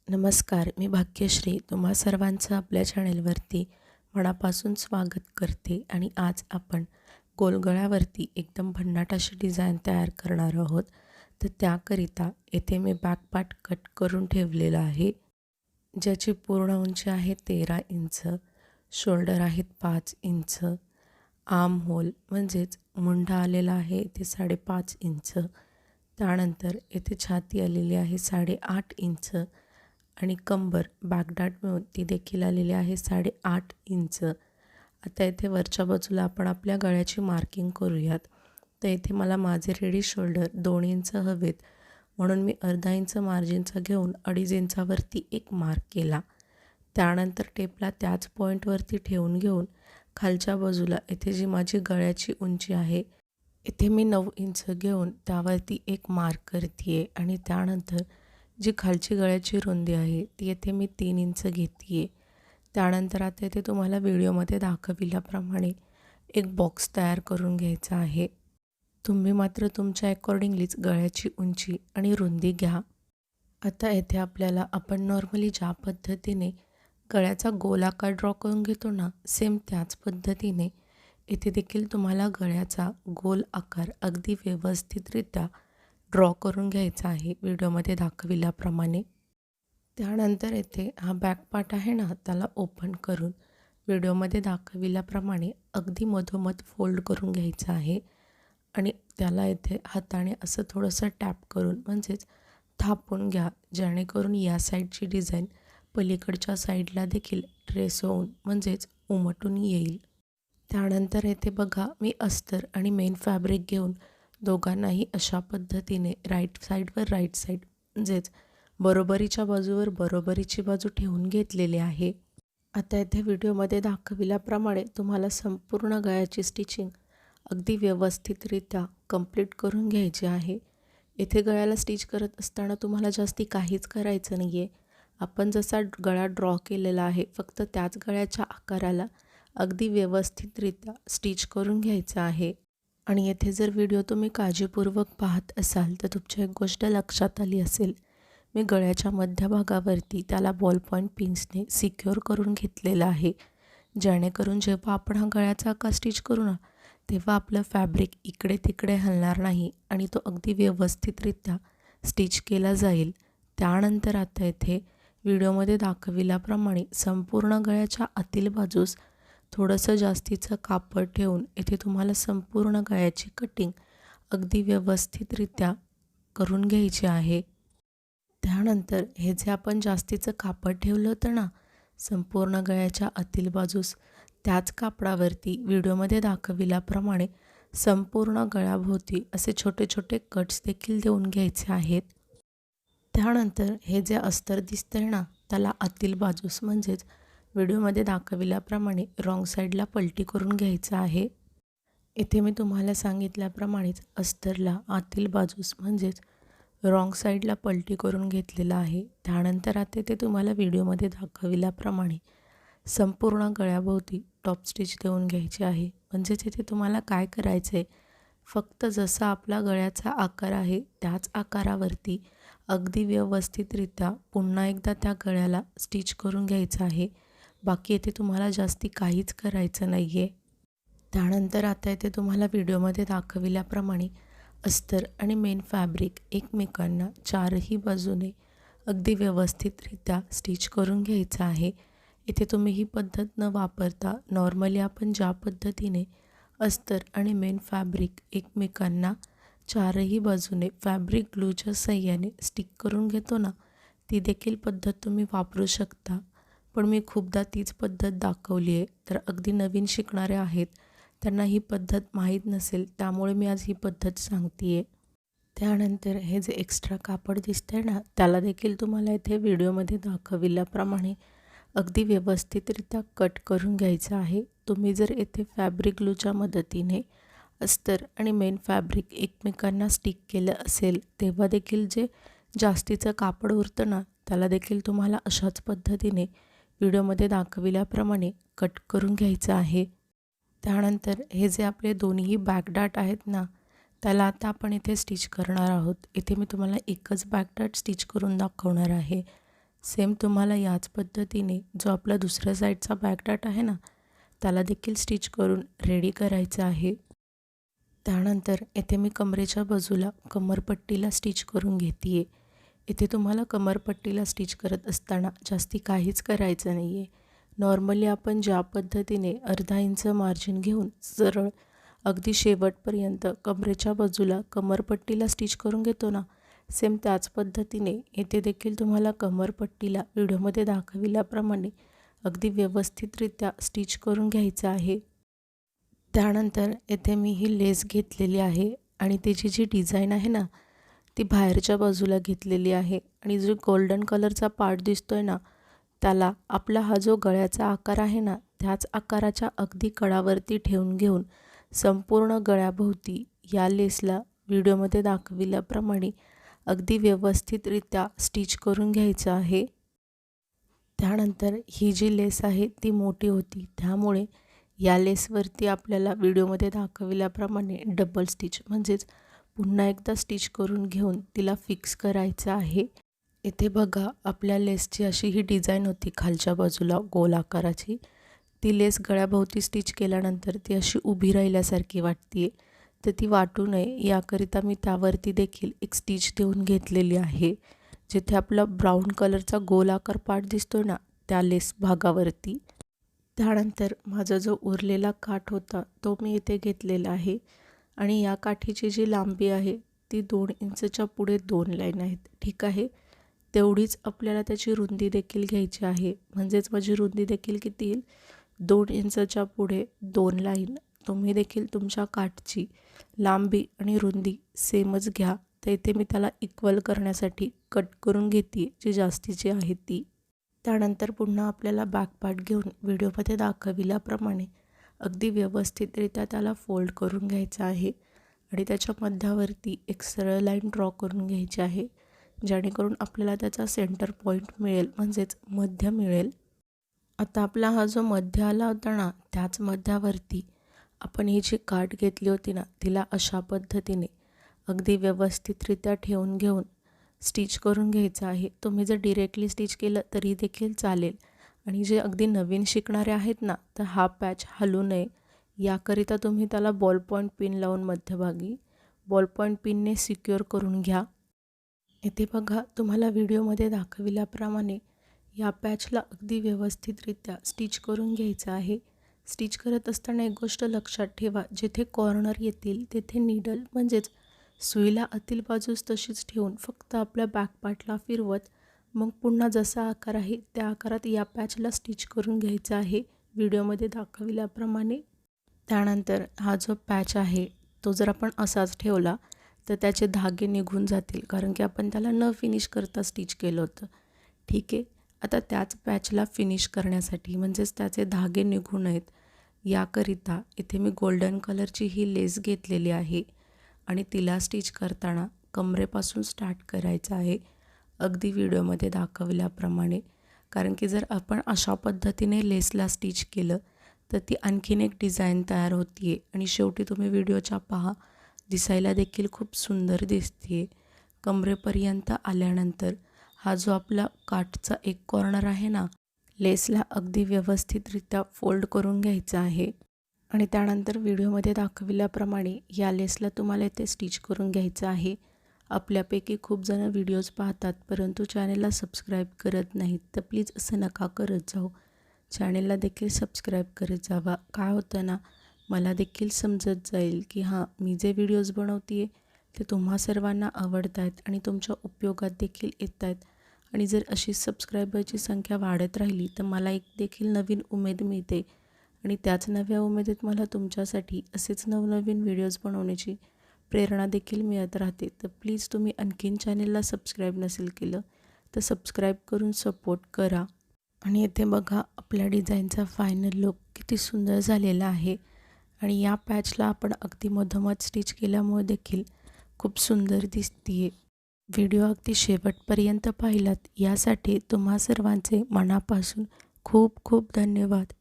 नमस्कार, मी भाग्यश्री तुम्हा सर्वांचं आपल्या चॅनेलवरती मनापासून स्वागत करते आणि आज आपण गोलगळ्यावरती एकदम भन्नाट अशी डिझाईन तयार करणार आहोत. तर त्याकरिता येथे मी बॅक पार्ट कट करून ठेवलेला आहे, ज्याची पूर्ण उंची आहे 13 इंच, शोल्डर आहेत 5 इंच, आर्म होल म्हणजेच मुंढा आलेला आहे ते 5.5 इंच, त्यानंतर येथे छाती आलेली आहे 8.5 इंच आणि कंबर बॅकडाट मिळून ती देखील आलेली आहे 8.5 इंच. आता इथे वरच्या बाजूला आपण आपल्या गळ्याची मार्किंग करूयात. तर इथे मला माझे रेडी शोल्डर 2 इंच हवेत, म्हणून मी अर्धा इंच मार्जिनचा घेऊन 2.5 इंचावरती एक मार्क केला. त्यानंतर टेपला त्याच पॉईंटवरती ठेवून घेऊन खालच्या बाजूला इथे जी माझी गळ्याची उंची आहे इथे मी 9 इंच घेऊन त्यावरती एक मार्क करते आहे आणि त्यानंतर जी खालची गळ्याची रुंदी आहे ती येथे मी 3 इंच घेते आहे. त्यानंतर आता इथे तुम्हाला व्हिडिओमध्ये दाखविल्याप्रमाणे एक बॉक्स तयार करून घ्यायचा आहे. तुम्ही मात्र तुमच्या अकॉर्डिंगलीच गळ्याची उंची आणि रुंदी घ्या. आता येथे आपल्याला आपण नॉर्मली ज्या पद्धतीने गळ्याचा गोल आकार ड्रॉ करून घेतो ना, सेम त्याच पद्धतीने इथे देखील तुम्हाला गळ्याचा गोल आकार अगदी व्यवस्थितरित्या ड्रॉ करून घ्यायचा आहे व्हिडिओमध्ये दाखविल्याप्रमाणे. त्यानंतर येथे हा बॅक पार्ट आहे ना, त्याला ओपन करून व्हिडिओमध्ये दाखविल्याप्रमाणे अगदी मधोमध फोल्ड करून घ्यायचं आहे आणि त्याला इथे हाताने असं थोडंसं टॅप करून म्हणजेच थापून घ्या, जेणेकरून या साईडची डिझाईन पलीकडच्या साईडला देखील ट्रेस होऊन म्हणजेच उमटून येईल. त्यानंतर येथे बघा मी अस्तर आणि मेन फॅब्रिक घेऊन दोघांनाही अशा पद्धतीने राईट साईड म्हणजेच बरोबरीच्या बाजूवर बरोबरीची बाजू ठेवून घेतलेली आहे. आता इथे व्हिडिओमध्ये दाखविल्याप्रमाणे तुम्हाला संपूर्ण गळ्याची स्टिचिंग अगदी व्यवस्थितरित्या कंप्लीट करून घ्यायची आहे. इथे गळ्याला स्टिच करत असताना तुम्हाला जास्ती काहीच करायचं नाही आहे. आपण जसा गळा ड्रॉ केलेला आहे फक्त त्याच गळ्याच्या आकाराला अगदी व्यवस्थितरित्या स्टिच करून घ्यायचं आहे. आणि येथे जर व्हिडिओ तुम्ही काळजीपूर्वक पाहत असाल तर तुमच्या एक गोष्ट लक्षात आली असेल, मी गळ्याच्या मध्यभागावरती त्याला बॉल पॉईंट पिन्सने सिक्युअर करून घेतलेला आहे, जेणेकरून जेव्हा आपण हा गळ्याचा आकार स्टिच करू ना, तेव्हा आपलं फॅब्रिक इकडे तिकडे हलणार नाही आणि तो अगदी व्यवस्थितरित्या स्टिच केला जाईल. त्यानंतर आता इथे व्हिडिओमध्ये दाखविल्याप्रमाणे संपूर्ण गळ्याच्या आतील बाजूस थोडंसं जास्तीचं कापड ठेवून इथे तुम्हाला संपूर्ण गळ्याची कटिंग अगदी व्यवस्थितरित्या करून घ्यायची आहे. त्यानंतर हे जे आपण जास्तीचं कापड ठेवलं होतं ना संपूर्ण गळ्याच्या आतील बाजूस, त्याच कापडावरती व्हिडिओमध्ये दाखविल्याप्रमाणे संपूर्ण गळ्याभोवती असे छोटे छोटे कट्स देखील देऊन घ्यायचे आहेत. त्यानंतर हे जे अस्तर दिसतंय ना, त्याला आतील बाजूस म्हणजेच व्हिडिओमध्ये दाखविल्याप्रमाणे रॉंग साईडला पलटी करून घ्यायचं आहे. इथे मी तुम्हाला सांगितल्याप्रमाणेच अस्तरला आतील बाजूस म्हणजेच रॉंग साईडला पलटी करून घेतलेलं आहे. त्यानंतर आता ते तुम्हाला व्हिडिओमध्ये दाखविल्याप्रमाणे संपूर्ण गळ्याभोवती टॉप स्टिच देऊन घ्यायची आहे. म्हणजेच इथे तुम्हाला काय करायचं आहे, फक्त जसा आपला गळ्याचा आकार आहे त्याच आकारावरती अगदी व्यवस्थितरित्या पुन्हा एकदा त्या गळ्याला स्टिच करून घ्यायचं आहे. बाकी येथे तुम्हाला जास्ती काहीच करायचं नाही आहे. त्यानंतर आता इथे तुम्हाला व्हिडिओमध्ये दाखविल्याप्रमाणे अस्तर आणि मेन फॅब्रिक एकमेकांना चारही बाजूने अगदी व्यवस्थितरित्या स्टिच करून घ्यायचं आहे. इथे तुम्ही ही पद्धत न वापरता नॉर्मली आपण ज्या पद्धतीने अस्तर आणि मेन फॅब्रिक एकमेकांना चारही बाजूने फॅब्रिक ग्लूच्या साहाय्याने स्टिक करून घेतो ना, ती देखील पद्धत तुम्ही वापरू शकता. पण मी खूपदा तीच पद्धत दाखवली आहे, तर अगदी नवीन शिकणारे आहेत त्यांना ही पद्धत माहीत नसेल, त्यामुळे मी आज ही पद्धत सांगते आहे. त्यानंतर हे जे एक्स्ट्रा कापड दिसतंय ना, त्याला देखील तुम्हाला इथे व्हिडिओमध्ये दाखविल्याप्रमाणे अगदी व्यवस्थितरित्या कट करून घ्यायचं आहे. तुम्ही जर येथे फॅब्रिक ग्लूच्या मदतीने अस्तर आणि मेन फॅब्रिक एकमेकांना स्टिक केलं असेल, तेव्हा देखील जे जास्तीचं कापड उरतं ना, त्याला देखील तुम्हाला अशाच पद्धतीने व्हिडिओमध्ये दाखविल्याप्रमाणे कट करून घ्यायचं आहे. त्यानंतर हे जे आपले दोन्ही बॅकडाट आहेत ना, त्याला आता आपण इथे स्टिच करणार आहोत. इथे मी तुम्हाला एकच बॅकडाट स्टिच करून दाखवणार आहे. सेम तुम्हाला याच पद्धतीने जो आपला दुसऱ्या साईडचा बॅक डाट आहे ना, त्याला देखील स्टिच करून रेडी करायचं आहे. त्यानंतर येथे मी कमरेच्या बाजूला कमरपट्टीला स्टिच करून घेते आहे. इथे तुम्हाला कमरपट्टीला स्टिच करत असताना जास्ती काहीच करायचं नाही आहे. नॉर्मली आपण ज्या पद्धतीने अर्धा इंच मार्जिन घेऊन सरळ अगदी शेवटपर्यंत कमरेच्या बाजूला कमरपट्टीला स्टिच करून घेतो ना, सेम त्याच पद्धतीने येथे देखील तुम्हाला कमरपट्टीला व्हिडिओमध्ये दाखविल्याप्रमाणे अगदी व्यवस्थितरित्या स्टिच करून घ्यायचं आहे. त्यानंतर येथे मी ही लेस घेतलेली आहे आणि त्याची जी डिझाईन आहे ना, ती बाहेरच्या बाजूला घेतलेली आहे आणि जो गोल्डन कलरचा पार्ट दिसतोय ना, त्याला आपला हा जो गळ्याचा आकार आहे ना, त्याच आकाराच्या अगदी कडावरती ठेवून घेऊन संपूर्ण गळ्याभोवती या लेसला व्हिडिओमध्ये दाखविल्याप्रमाणे अगदी व्यवस्थितरित्या स्टिच करून घ्यायचं आहे. त्यानंतर ही जी लेस आहे ती मोठी होती, त्यामुळे या लेसवरती आपल्याला व्हिडिओमध्ये दाखविल्याप्रमाणे डबल स्टिच म्हणजेच पुन्हा एकदा स्टिच करून घेऊन तिला फिक्स करायचं आहे. इथे बघा आपल्या लेसची अशी ही डिझाईन होती खालच्या बाजूला गोल आकाराची. ती लेस गळ्याभोवती स्टिच केल्यानंतर ती अशी उभी राहिल्यासारखी वाटते आहे, तर ती वाटू नये याकरिता मी त्यावरती देखील एक स्टिच देऊन घेतलेली आहे. जिथे आपला ब्राऊन कलरचा गोल आकार पार्ट दिसतो ना, त्या लेस भागावरती. त्यानंतर माझा जो उरलेला काठ होता तो मी इथे घेतलेला आहे आणि या काठीची जी लांबी आहे ती 2 इंचच्या पुढे 2 लाईन आहेत. ठीक आहे, तेवढीच आपल्याला त्याची रुंदी देखील घ्यायची आहे. म्हणजेच माझी रुंदी देखील किती येईल, 2 इंचच्या पुढे 2 लाईन. तुम्ही देखील तुमच्या काठची लांबी आणि रुंदी सेमच घ्या. तर इथे मी त्याला इक्वल करण्यासाठी कट करून घेते जी जास्तीची आहे ती. त्यानंतर पुन्हा आपल्याला बॅक पार्ट घेऊन व्हिडिओमध्ये दाखविल्याप्रमाणे अगदी व्यवस्थितरित्या त्याला फोल्ड करून घ्यायचं आहे आणि त्याच्या मध्यावरती एक सरळ लाईन ड्रॉ करून घ्यायची आहे, जेणेकरून आपल्याला त्याचा सेंटर पॉईंट मिळेल म्हणजेच मध्य मिळेल. आता आपला हा जो मध्य आला होता ना, त्याच मध्यावरती आपण ही जी काठ घेतली होती ना, तिला अशा पद्धतीने अगदी व्यवस्थितरित्या ठेवून घेऊन स्टिच करून घ्यायचं आहे. तुम्ही जर डिरेक्टली स्टिच केलं तरी देखील चालेल आणि जे अगदी नवीन शिकणारे आहेत ना, तर हा पॅच हलू नये याकरिता तुम्ही त्याला बॉल पॉईंट पिन लावून मध्यभागी बॉल पॉईंट पिनने सिक्युअर करून घ्या. इथे बघा तुम्हाला व्हिडिओमध्ये दाखविल्याप्रमाणे या पॅचला अगदी व्यवस्थितरित्या स्टिच करून घ्यायचं आहे. स्टिच करत असताना एक गोष्ट लक्षात ठेवा, जिथे कॉर्नर येतील तेथे नीडल म्हणजेच सुईला आतील बाजूस तशीच ठेवून फक्त आपल्या बॅक पार्टला फिरवत मग पुन्हा जसा आकार आहे त्या आकारात या पॅचला स्टिच करून घ्यायचा आहे व्हिडिओमध्ये दाखविल्याप्रमाणे. त्यानंतर हा जो पॅच आहे तो जर आपण असाच ठेवला तर त्याचे धागे निघून जातील, कारण की आपण त्याला न फिनिश करता स्टिच केलं होतं. ठीक आहे, आता त्याच पॅचला फिनिश करण्यासाठी म्हणजेच त्याचे धागे निघू नयेत याकरिता इथे मी गोल्डन कलरची ही लेस घेतलेली आहे आणि तिला स्टिच करताना कमरेपासून स्टार्ट करायचं आहे अगदी व्हिडिओमध्ये दाखवल्याप्रमाणे. कारण की जर आपण अशा पद्धतीने लेसला स्टिच केलं तर ती आणखीन एक डिझाईन तयार होती आहे आणि शेवटी तुम्ही व्हिडिओच्या पहा दिसायला देखील खूप सुंदर दिसते आहे. कमरेपर्यंत आल्यानंतर हा जो आपला काठचा एक कॉर्नर आहे ना, लेसला अगदी व्यवस्थितरित्या फोल्ड करून घ्यायचा आहे आणि त्यानंतर व्हिडिओमध्ये दाखविल्याप्रमाणे या लेसला तुम्हाला इथे स्टिच करून घ्यायचं आहे. आपल्यापैकी खूप जण व्हिडिओज पाहतात परंतु चॅनेलला सबस्क्राईब करत नाहीत, तर प्लीज असं नका करत जाऊ. चॅनेलला देखील सबस्क्राईब करत जावा. काय होतं ना, मला देखील समजत जाईल की हां, मी जे व्हिडिओज बनवते ते तुम्हा सर्वांना आवडत आहेत आणि तुमच्या उपयोगात देखील येत आहेत. आणि जर अशी सबस्क्रायबरची संख्या वाढत राहिली तर मला एक देखील नवीन उमेद मिळते आणि त्याच नव्या उमेदीत मला तुमच्यासाठी असेच नवनवीन व्हिडिओज बनवण्याची प्रेरणा देखील मिळत राहते. तर प्लीज तुम्ही आणखीन चॅनेलला सबस्क्राईब नसेल केलं तर सबस्क्राईब करून सपोर्ट करा. आणि इथे बघा आपल्या डिझाईनचा फायनल लुक किती सुंदर झालेला आहे आणि या पॅचला आपण अगदी मधोमध स्टिच केल्यामुळे देखील खूप सुंदर दिसते आहे. व्हिडिओ अगदी शेवटपर्यंत पाहिलात यासाठी तुम्हा सर्वांचे मनापासून खूप खूप धन्यवाद.